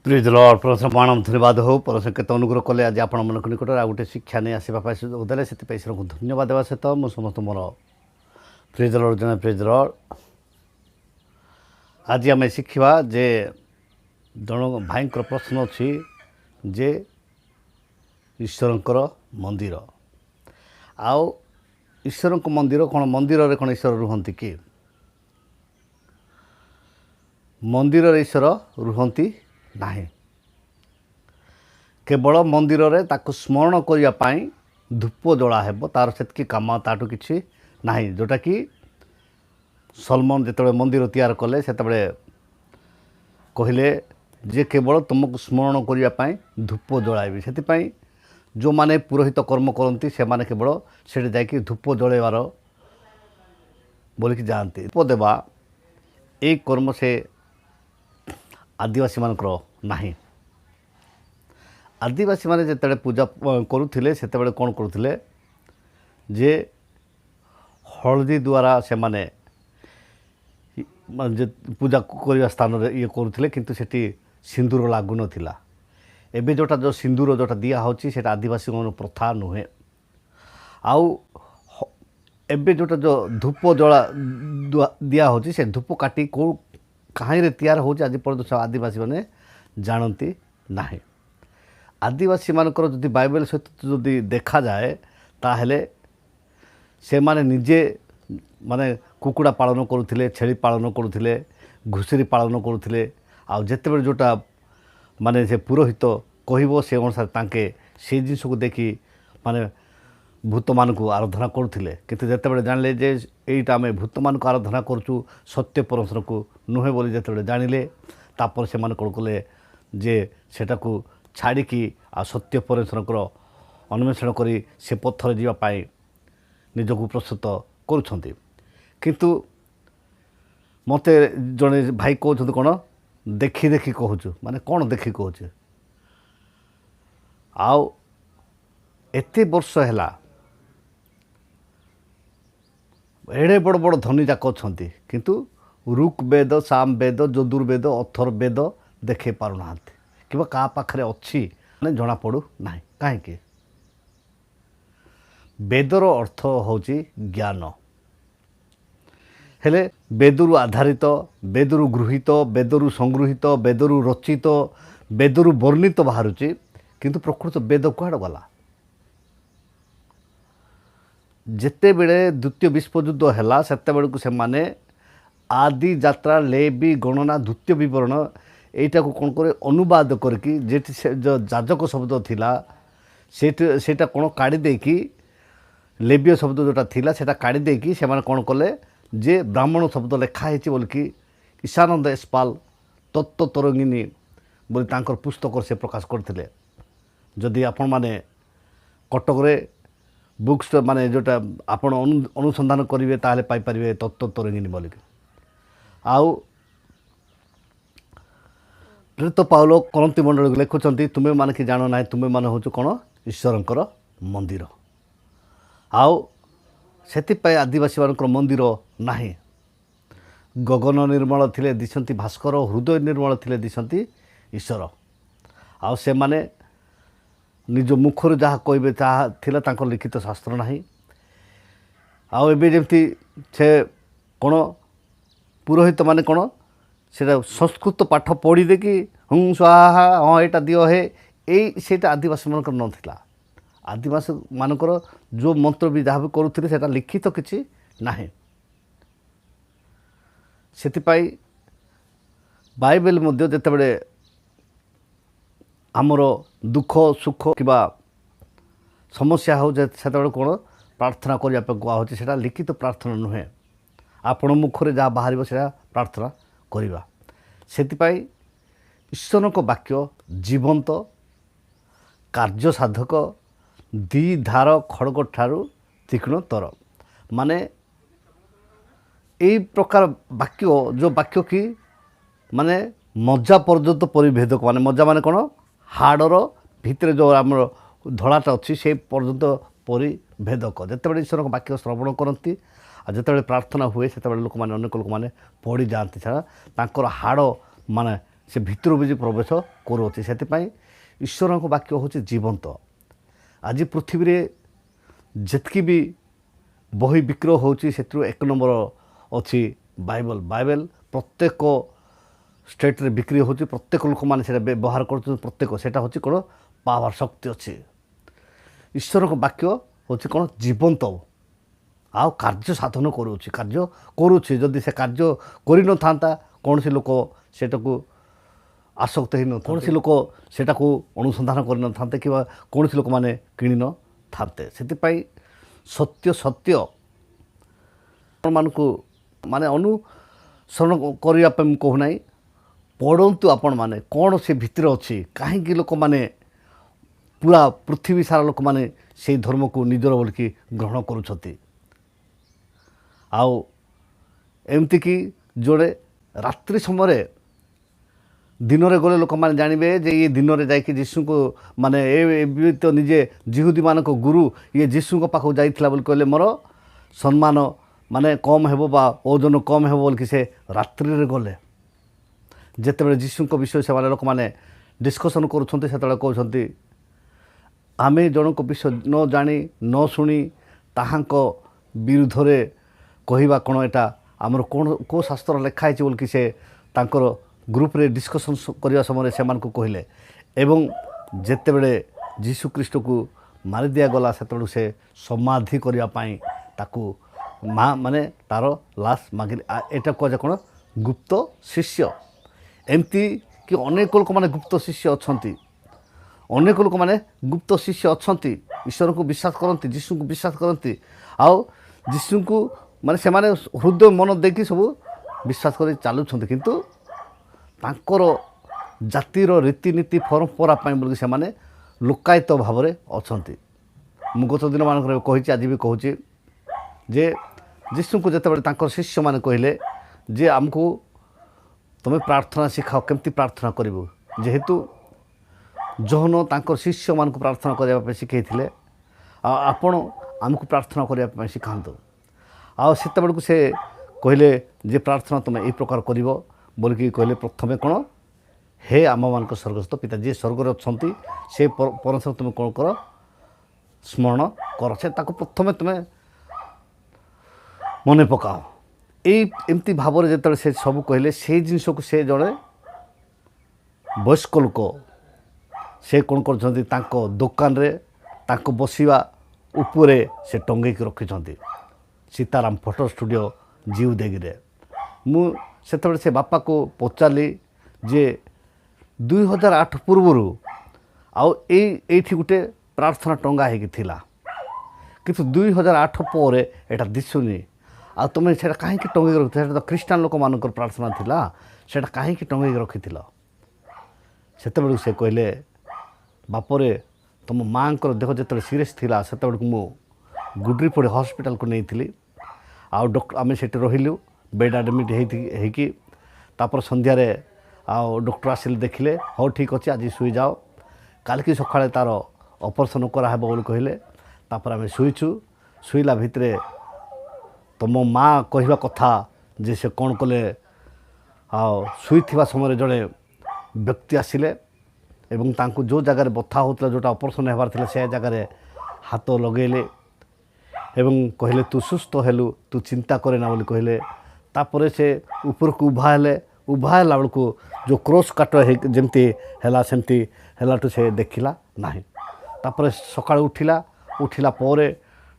प्रिज Lord परमेश्वर प्रणाम धन्यवाद हो परमेश्वर केते अनुग्रह कले आज आपण मन निकट आ गोटे शिक्षा नहीं आसवा सुजोग देले से ईश्वर को धन्यवाद देवा सहित मु समस्त मोर प्रिज लॉर्ड जन प्रिज लॉर्ड आज आम शिखा जे जन भाई प्रश्न अच्छी जे ईश्वर मंदिर आउ ईश्वर मंदिर कौन मंदिर रे कौन ईश्वर रुहंती कि मंदिर ईश्वर रुहंती ନାହିଁ କେବଳ ମନ୍ଦିରରେ ତାକୁ ସ୍ମରଣ କରିବା ପାଇଁ ଧୂପ ଜଳା ହେବ ତାର ସେତିକି କାମ ତାଠୁ କିଛି ନାହିଁ ଯେଉଁଟାକି ସଲମନ ଯେତେବେଳେ ମନ୍ଦିର ତିଆରି କଲେ ସେତେବେଳେ କହିଲେ ଯେ କେବଳ ତୁମକୁ ସ୍ମରଣ କରିବା ପାଇଁ ଧୂପ ଜଳାଇବି ସେଥିପାଇଁ ଯେଉଁମାନେ ପୁରୋହିତ କର୍ମ କରନ୍ତି ସେମାନେ କେବଳ ସେଠି ଯାଇକି ଧୂପ ଜଳାଇବାର ବୋଲିକି ଯାଆନ୍ତି ଧୂପ ଦେବା ଏଇ କର୍ମ ସେ आदिवासी मानकर नाही आदिवासी माने जेतेबेले पूजा करुथिले सेतेबेले कोन करुथिले जे हळदी द्वारा से माने जे पूजा करिया स्थान रे ये करुथिले किंतु सेठी सिंदूर लागु नथिला एबे जोटा जो सिंदूर जोटा दिया होची सेटा आदिवासी मन प्रथा नुहे आउ एबे जोटा जो धूप जला दिया होची से धूप काटी को कहीं तैयार हो आज पर्यटन आदिवासी मैंने जानती ना आदिवासी मानकर जदि बाइबल सहित जदि देखा जाए ताहले से माने निजे माने कुकुड़ा पालन करुले छेली पालन करुले घुसुरी पालन करुले आते जोटा माने से पुरोहित कहब से अनुसार तांके से जिनस को देखी माने भूत मान को आराधना करुले किंतु जितेबाला जानले जे यहीटा आम भूत मान को आराधना करुँ सत्य परमेश्वर को नुहे बोली जितेबाला जानिले तापर से कौन कले जे सेटा को छाड़िकी आ सत्य परमेश्वर अन्वेषण करी से पथर जावाई निजक प्रस्तुत करुँच किंतु मत जड़े भाई कहते कौन देखी देखी कहूँ माने कौन देखी कहूँ आउ एते वर्ष है एड़े बड़ बड़ धनी जाक अच्छा किंतु ऋक वेद साम वेद यजुर्वेद अथर्व वेद देखे पारना कि क्या पाखे अच्छी जना पड़ू ना कहीं वेदर अर्थ हूँ ज्ञान हेले वेदरु आधारित वेदरु गृहीत वेदरु संगृहीत वेदरु रचित वेदरु वर्णित बाहरुची किंतु प्रकृत वेद कुआड़ गला जिते बेले द्वितीय विश्वयुद्ध है सेते बेलू से माने आदि यात्रा लेबी गणना द्वितीय विवरण यहीटा को कौन करे अनुवाद करके जेटी जो जाजक शब्द थिला सेटा कौन काढ़ी देकी लेबीय शब्द जोटा थिला सेटा काढ़ी देकी से माने कौन कले जे ब्राह्मण शब्द लिखाई बोलिकी ईशानंद एसपाल तत्व तरंगिनी बोली तांकर पुस्तक से प्रकाश करते जदि आपण माने कटक रे बुक्स माने जोटा आपण अनुसंधान करेंगे ताहले पाई परिवे तत्व तरंगिनी बोलिकी आउ प्रेरित पाउल करंती मंडल लिखुंट तुम्हें माने कि जान ना तुम्हें माने हूँ कौन ईश्वर मंदिर आउ से आदिवासी मान मंदिर ना गगन निर्मल थिले दिशंती भास्कर हृदय निर्मल थिले दिशंती ईश्वर आउ से माने निज मुखर जहाँ कहे ताला तांकर लिखित शास्त्र ना आउ एबे जेमती से कौन पुरोहित माने कौन से संस्कृत पाठ पढ़ी दे कि स्वाहा हाँ यहाँ दियो हे यहीटा आदिवासी मानकर नाला आदिवासी मानकर जो मंत्र भी जहाँ भी करुले से लिखित किसी ना से बाइबल मध्य जितेबले आमर दुख सुख कि समस्या हो से कौन प्रार्थना करने कहुच्छे से लिखित प्रार्थना नुहे आपण मुखरे जहाँ बाहर से प्रार्थना करवा से ईश्वर को वाक्य जीवंत कार्य साधक दी धार खड़ग ठारू तीक्ष्ण तर माने यही प्रकार वाक्य जो वाक्य की माने मज्जा पर्यंत परिभेदक माने मज्जा माने कौन हाड़र भितर जो आम धड़ाटा अच्छी से पर्यंत परिभेदक जितेबाला ईश्वर वाक्य श्रवण करती जितेबाला प्रार्थना हुए से लोक मैंने अनेक लोक मैंने पड़ी जाती छाड़ा हाड़ माने ସେ ଭିତରୁ ବି ପ୍ରବେଶ କରୁଅଛି। ସେଥିପାଇଁ ଈଶ୍ୱରଙ୍କ ବାକ୍ୟ ହେଉଛି ଜୀବନ୍ତ। ଆଜି ପୃଥିବୀରେ ଯେତିକି ବି ବହି ବିକ୍ରୟ ହେଉଛି ସେଥିରୁ 1 ନମ୍ବର ଅଛି ବାଇବେଲ। ବାଇବେଲ ପ୍ରତ୍ୟେକ ଷ୍ଟେଟ୍ରେ ବିକ୍ରି ହେଉଛି, ପ୍ରତ୍ୟେକ ଲୋକମାନେ ସେଇଟା ବ୍ୟବହାର କରୁଛନ୍ତି। ପ୍ରତ୍ୟେକ ସେଇଟା ହେଉଛି କ'ଣ ପାୱାର ଶକ୍ତି ଅଛି। ଈଶ୍ୱରଙ୍କ ବାକ୍ୟ ହେଉଛି କ'ଣ ଜୀବନ୍ତ ଆଉ କାର୍ଯ୍ୟ ସାଧନ କରୁଛି। ଯଦି ସେ କାର୍ଯ୍ୟ କରିନଥାନ୍ତା କୌଣସି ଲୋକ ସେଟାକୁ ଆସକ୍ତ ହେଇନଥାନ୍ତେ, କୌଣସି ଲୋକ ସେଟାକୁ ଅନୁସନ୍ଧାନ କରିନଥାନ୍ତେ କିମ୍ବା କୌଣସି ଲୋକମାନେ କିଣି ନଥାନ୍ତେ। ସେଥିପାଇଁ ସତ୍ୟ ଆପଣମାନଙ୍କୁ ମାନେ ଅନୁସରଣ କରିବା ପାଇଁ ମୁଁ କହୁନାହିଁ, ପଢ଼ନ୍ତୁ ଆପଣମାନେ କ'ଣ ସେ ଭିତରେ ଅଛି, କାହିଁକି ଲୋକମାନେ ପୁରା ପୃଥିବୀ ସାରା ଲୋକମାନେ ସେଇ ଧର୍ମକୁ ନିଜର ବୋଲିକି ଗ୍ରହଣ କରୁଛନ୍ତି। ଆଉ ଏମିତିକି ଜଣେ ରାତ୍ରି ସମୟରେ ଦିନରେ ଗଲେ ଲୋକମାନେ ଜାଣିବେ ଯେ ଇଏ ଦିନରେ ଯାଇକି ଯୀଶୁଙ୍କୁ ମାନେ ଏବେ ତ ନିଜେ ଜିହୁଦୀମାନଙ୍କ ଗୁରୁ ଇଏ ଯୀଶୁଙ୍କ ପାଖକୁ ଯାଇଥିଲା ବୋଲି କହିଲେ ମୋର ସମ୍ମାନ ମାନେ କମ୍ ହେବ ବା ଓଜନ କମ୍ ହେବ ବୋଲିକି ସେ ରାତ୍ରିରେ ଗଲେ। ଯେତେବେଳେ ଯୀଶୁଙ୍କ ବିଷୟ ସେମାନେ ଲୋକମାନେ ଡିସ୍କସନ୍ କରୁଛନ୍ତି ସେତେବେଳେ କହୁଛନ୍ତି ଆମେ ଜଣଙ୍କ ବିଷୟ ନ ଜାଣି ନ ଶୁଣି ତାହାଙ୍କ ବିରୁଦ୍ଧରେ କହିବା କ'ଣ ଏଇଟା ଆମର କେଉଁ ଶାସ୍ତ୍ର ଲେଖା ହେଇଛି ବୋଲିକି ସେ ତାଙ୍କର ଗ୍ରୁପ୍ରେ ଡିସ୍କସନ୍ କରିବା ସମୟରେ ସେମାନଙ୍କୁ କହିଲେ। ଏବଂ ଯେତେବେଳେ ଯୀଶୁ ଖ୍ରୀଷ୍ଟକୁ ମାରି ଦିଆଗଲା ସେତେବେଳକୁ ସେ ସମାଧି କରିବା ପାଇଁ ତାକୁ ମାନେ ତା'ର ଲାଶ ମାଗିଲେ। ଏଇଟା କୁହାଯାଏ କ'ଣ ଗୁପ୍ତ ଶିଷ୍ୟ। ଏମିତି କି ଅନେକ ଲୋକମାନେ ଗୁପ୍ତ ଶିଷ୍ୟ ଅଛନ୍ତି, ଅନେକ ଲୋକମାନେ ଗୁପ୍ତ ଶିଷ୍ୟ ଅଛନ୍ତି, ଈଶ୍ୱରଙ୍କୁ ବିଶ୍ୱାସ କରନ୍ତି, ଯୀଶୁଙ୍କୁ ବିଶ୍ୱାସ କରନ୍ତି। ଆଉ ଯୀଶୁଙ୍କୁ ମାନେ ସେମାନେ ହୃଦୟ ମନ ଦେଇକି ସବୁ ବିଶ୍ୱାସ କରି ଚାଲୁଛନ୍ତି, କିନ୍ତୁ ତାଙ୍କର ଜାତିର ରୀତିନୀତି ପରମ୍ପରା ପାଇଁ ବୋଲିକି ସେମାନେ ଲୁକାୟିତ ଭାବରେ ଅଛନ୍ତି। ମୁଁ ଗତ ଦିନମାନଙ୍କରେ କହିଛି, ଆଜି ବି କହୁଛି ଯେ ଯୀଶୁଙ୍କୁ ଯେତେବେଳେ ତାଙ୍କର ଶିଷ୍ୟମାନେ କହିଲେ ଯେ ଆମକୁ ତୁମେ ପ୍ରାର୍ଥନା ଶିଖାଅ, କେମିତି ପ୍ରାର୍ଥନା କରିବୁ। ଯେହେତୁ ଜହନ ତାଙ୍କର ଶିଷ୍ୟମାନଙ୍କୁ ପ୍ରାର୍ଥନା କରିବା ପାଇଁ ଶିଖାଇଥିଲେ, ଆଉ ଆପଣ ଆମକୁ ପ୍ରାର୍ଥନା କରିବା ପାଇଁ ଶିଖାନ୍ତୁ। ଆଉ ସେତେବେଳକୁ ସେ କହିଲେ ଯେ ପ୍ରାର୍ଥନା ତୁମେ ଏହି ପ୍ରକାର କରିବ ବୋଲିକି କହିଲେ। ପ୍ରଥମେ କ'ଣ ହେ ଆମମାନଙ୍କ ସ୍ୱର୍ଗସ୍ଥ ପିତା ଯିଏ ସ୍ୱର୍ଗରେ ଅଛନ୍ତି ସେ ପରମେଶ୍ୱର ତୁମେ କ'ଣ କର ସ୍ମରଣ କର, ସେ ତାକୁ ପ୍ରଥମେ ତୁମେ ମନେ ପକାଅ। ଏମିତି ଭାବରେ ଯେତେବେଳେ ସେ ସବୁ କହିଲେ ସେଇ ଜିନିଷକୁ ସେ ଜଣେ ବୟସ୍କ ଲୋକ ସେ କ'ଣ କରୁଛନ୍ତି ତାଙ୍କ ଦୋକାନରେ ତାଙ୍କ ବସିବା ଉପରେ ସେ ଟଙ୍ଗେଇକି ରଖିଛନ୍ତି ସୀତାରାମ ଫଟୋ ଷ୍ଟୁଡ଼ିଓ ଜିଉଦେଗିରେ। ମୁଁ ସେତେବେଳେ ସେ ବାପାକୁ ପଚାରିଲି ଯେ 2008 ପୂର୍ବରୁ ଆଉ ଏଇଠି ଗୋଟେ ପ୍ରାର୍ଥନା ଟଙ୍ଗା ହେଇକି ଥିଲା, କିନ୍ତୁ 2008 ପରେ ଏଇଟା ଦିଶୁନି। ଆଉ ତୁମେ ସେଇଟା କାହିଁକି ଟଙ୍ଗେଇକି ରଖିଥିଲ? ସେଇଟା ତ ଖ୍ରୀଷ୍ଟିଆନ ଲୋକମାନଙ୍କର ପ୍ରାର୍ଥନା ଥିଲା, ସେଇଟା କାହିଁକି ଟଙ୍ଗେଇକି ରଖିଥିଲ? ସେତେବେଳକୁ ସେ କହିଲେ ବାପରେ ତୁମ ମାଆଙ୍କର ଦେହ ଯେତେବେଳେ ସିରିୟସ୍ ଥିଲା ସେତେବେଳକୁ ମୁଁ ଗୁଡ୍ରିପୋଡ଼ି ହସ୍ପିଟାଲକୁ ନେଇଥିଲି। ଆଉ ଆମେ ସେଠି ରହିଲୁ ବେଡ଼୍ ଆଡ଼ମିଟ୍ ହେଇକି। ତାପରେ ସନ୍ଧ୍ୟାରେ ଆଉ ଡକ୍ଟର ଆସିଲେ, ଦେଖିଲେ, ହଉ ଠିକ୍ ଅଛି ଆଜି ଶୋଇଯାଅ, କାଲିକି ସକାଳେ ତା'ର ଅପରେସନ୍ କରାହେବ ବୋଲି କହିଲେ। ତାପରେ ଆମେ ଶୋଇଛୁ। ଶୋଇଲା ଭିତରେ ତୁମ ମା କହିବା କଥା ଯେ ସେ କ'ଣ କଲେ, ଆଉ ଶୋଇଥିବା ସମୟରେ ଜଣେ ବ୍ୟକ୍ତି ଆସିଲେ ଏବଂ ତାଙ୍କୁ ଯେଉଁ ଜାଗାରେ ବଥା ହେଉଥିଲା, ଯେଉଁଟା ଅପରେସନ୍ ହେବାର ଥିଲା, ସେ ଜାଗାରେ ହାତ ଲଗାଇଲେ ଏବଂ କହିଲେ ତୁ ସୁସ୍ଥ ହେଲୁ, ତୁ ଚିନ୍ତା କରେନା ବୋଲି କହିଲେ। ତାପରେ ସେ ଉପରକୁ ଉଭା ହେଲେ। ଉଭା ହେଲା ବେଳକୁ ଯେଉଁ କ୍ରସ୍ କାଟ ଯେମିତି ହେଲା ସେମିତି ହେଲାଠୁ ସେ ଦେଖିଲା ନାହିଁ। ତାପରେ ସକାଳୁ ଉଠିଲା ପରେ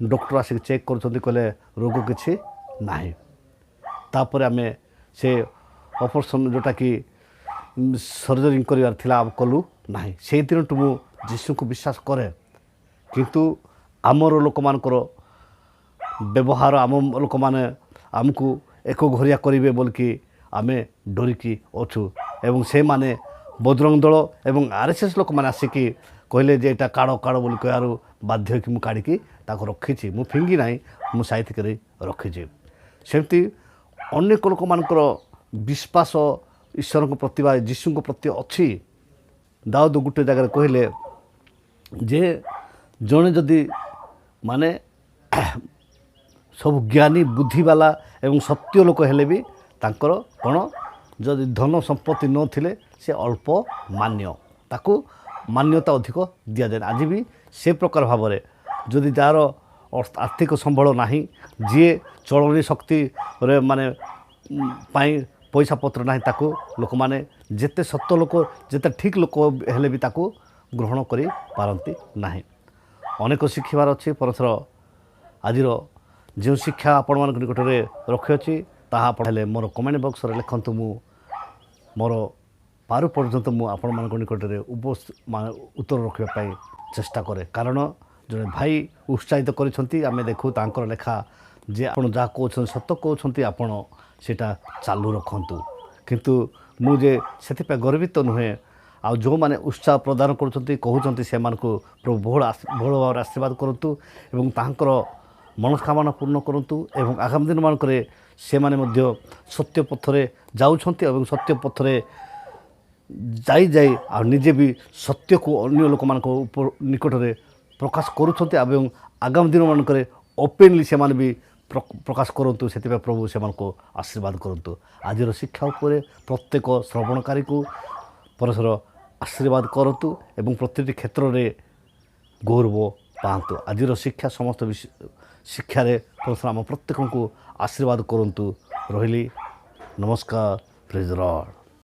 ଡକ୍ଟର ଆସିକି ଚେକ୍ କରୁଛନ୍ତି, କହିଲେ ରୋଗ କିଛି ନାହିଁ। ତାପରେ ଆମେ ସେ ଅପରେସନ୍ ଯେଉଁଟାକି ସର୍ଜରୀ କରିବାର ଥିଲା କଲୁ ନାହିଁ। ସେଇଦିନଠୁ ମୁଁ ଯୀଶୁଙ୍କୁ ବିଶ୍ୱାସ କରେ, କିନ୍ତୁ ଆମର ଲୋକମାନଙ୍କର ବ୍ୟବହାର, ଆମ ଲୋକମାନେ ଆମକୁ ଏକ ଘରିଆ କରିବେ ବୋଲିକି ଆମେ ଡରିକି ଅଛୁ। ଏବଂ ସେମାନେ ବଜରଙ୍ଗ ଦଳ ଏବଂ RSS ଲୋକମାନେ ଆସିକି କହିଲେ ଯେ ଏଇଟା କାଢ଼ ବୋଲି କହିବାରୁ ବାଧ୍ୟ ହୋଇକି ମୁଁ କାଢ଼ିକି ତାକୁ ରଖିଛି। ମୁଁ ଫିଙ୍ଗି ନାହିଁ, ମୁଁ ସାଇତି କରି ରଖିଛି। ସେମିତି ଅନେକ ଲୋକମାନଙ୍କର ବିଶ୍ୱାସ ଈଶ୍ୱରଙ୍କ ପ୍ରତି ବା ଯୀଶୁଙ୍କ ପ୍ରତି ଅଛି। ଦାଉଦ ଗୋଟେ ଜାଗାରେ କହିଲେ ଯେ ଜଣେ ଯଦି ମାନେ ସବୁ ଜ୍ଞାନୀ ବୁଦ୍ଧିବାଲା ଏବଂ ସତ୍ୟ ଲୋକ ହେଲେ ବି ତାଙ୍କର କ'ଣ ଯଦି ଧନ ସମ୍ପତ୍ତି ନଥିଲେ ସେ ଅଳ୍ପ ମାନ୍ୟ, ତାକୁ ମାନ୍ୟତା ଅଧିକ ଦିଆଯାଏ। ଆଜି ବି ସେ ପ୍ରକାର ଭାବରେ ଯଦି ଯାହାର ଆର୍ଥିକ ସମ୍ବଳ ନାହିଁ, ଯିଏ ଚଳନୀ ଶକ୍ତିରେ ମାନେ ପାଇଁ ପଇସା ପତ୍ର ନାହିଁ, ତାକୁ ଲୋକମାନେ ଯେତେ ସତ ଲୋକ ଯେତେ ଠିକ୍ ଲୋକ ହେଲେ ବି ତାକୁ ଗ୍ରହଣ କରିପାରନ୍ତି ନାହିଁ। ଅନେକ ଶିଖିବାର ଅଛି। ପରଥର ଆଜିର ଯେଉଁ ଶିକ୍ଷା ଆପଣମାନଙ୍କ ନିକଟରେ ରଖିଅଛି ତାହା ଆପଣ ହେଲେ ମୋର କମେଣ୍ଟ ବକ୍ସରେ ଲେଖନ୍ତୁ। ମୁଁ ମୋର ପାରୁ ପର୍ଯ୍ୟନ୍ତ ମୁଁ ଆପଣମାନଙ୍କ ନିକଟରେ ଉତ୍ତର ରଖିବା ପାଇଁ ଚେଷ୍ଟା କରେ। କାରଣ ଜଣେ ଭାଇ ଉତ୍ସାହିତ କରିଛନ୍ତି, ଆମେ ଦେଖୁ ତାଙ୍କର ଲେଖା ଯେ ଆପଣ ଯାହା କହୁଛନ୍ତି ସତ କହୁଛନ୍ତି, ଆପଣ ସେଇଟା ଚାଲୁ ରଖନ୍ତୁ। କିନ୍ତୁ ମୁଁ ଯେ ସେଥିପାଇଁ ଗର୍ବିତ ନୁହେଁ। ଆଉ ଯେଉଁମାନେ ଉତ୍ସାହ ପ୍ରଦାନ କରୁଛନ୍ତି କହୁଛନ୍ତି ସେମାନଙ୍କୁ ପ୍ରଭୁ ବହୁଳ ଭାବରେ ଆଶୀର୍ବାଦ କରନ୍ତୁ ଏବଂ ତାଙ୍କର ମନସ୍କାମନା ପୂର୍ଣ୍ଣ କରନ୍ତୁ। ଏବଂ ଆଗାମୀ ଦିନମାନଙ୍କରେ ସେମାନେ ମଧ୍ୟ ସତ୍ୟ ପଥରେ ଯାଉଛନ୍ତି ଏବଂ ସତ୍ୟ ପଥରେ ଯାଇ ଆଉ ନିଜେ ବି ସତ୍ୟକୁ ଅନ୍ୟ ଲୋକମାନଙ୍କ ନିକଟରେ ପ୍ରକାଶ କରୁଛନ୍ତି ଏବଂ ଆଗାମୀ ଦିନମାନଙ୍କରେ ଓପେନଲି ସେମାନେ ବି ପ୍ରକାଶ କରନ୍ତୁ। ସେଥିପାଇଁ ପ୍ରଭୁ ସେମାନଙ୍କୁ ଆଶୀର୍ବାଦ କରନ୍ତୁ। ଆଜିର ଶିକ୍ଷା ଉପରେ ପ୍ରତ୍ୟେକ ଶ୍ରବଣକାରୀକୁ ପରସ୍ପର ଆଶୀର୍ବାଦ କରନ୍ତୁ ଏବଂ ପ୍ରତିଟି କ୍ଷେତ୍ରରେ ଗୌରବ ପାଆନ୍ତୁ। ଆଜିର ଶିକ୍ଷା ସମସ୍ତ ଶିକ୍ଷାରେ ପରସ୍ପର ଆମ ପ୍ରତ୍ୟେକଙ୍କୁ ଆଶୀର୍ବାଦ କରନ୍ତୁ। ରହିଲି, ନମସ୍କାର, ପ୍ରେଜ୍ ଦ ଲର୍ଡ।